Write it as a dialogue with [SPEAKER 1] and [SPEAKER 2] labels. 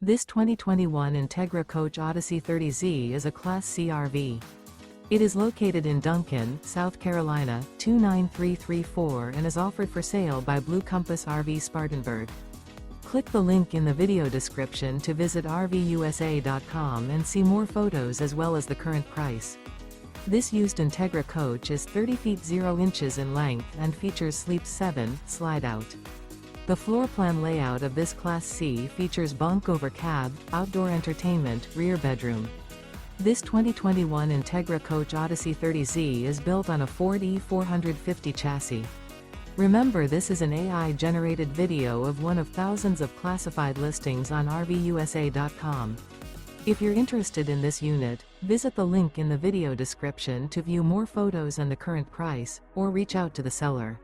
[SPEAKER 1] This 2021 Entegra Coach Odyssey 30Z is a Class C RV. It is located in Duncan, South Carolina, 29334 and is offered for sale by Blue Compass RV Spartanburg. Click the link in the video description to visit RVUSA.com and see more photos as well as the current price. This used Entegra coach is 30 feet 0 inches in length and features Sleep 7, Slideout. The floor plan layout of this Class C features bunk over cab, outdoor entertainment, rear bedroom. This 2021 Entegra Coach Odyssey 30Z is built on a Ford E450 chassis. Remember, this is an AI-generated video of one of thousands of classified listings on RVUSA.com. If you're interested in this unit, visit the link in the video description to view more photos and the current price, or reach out to the seller.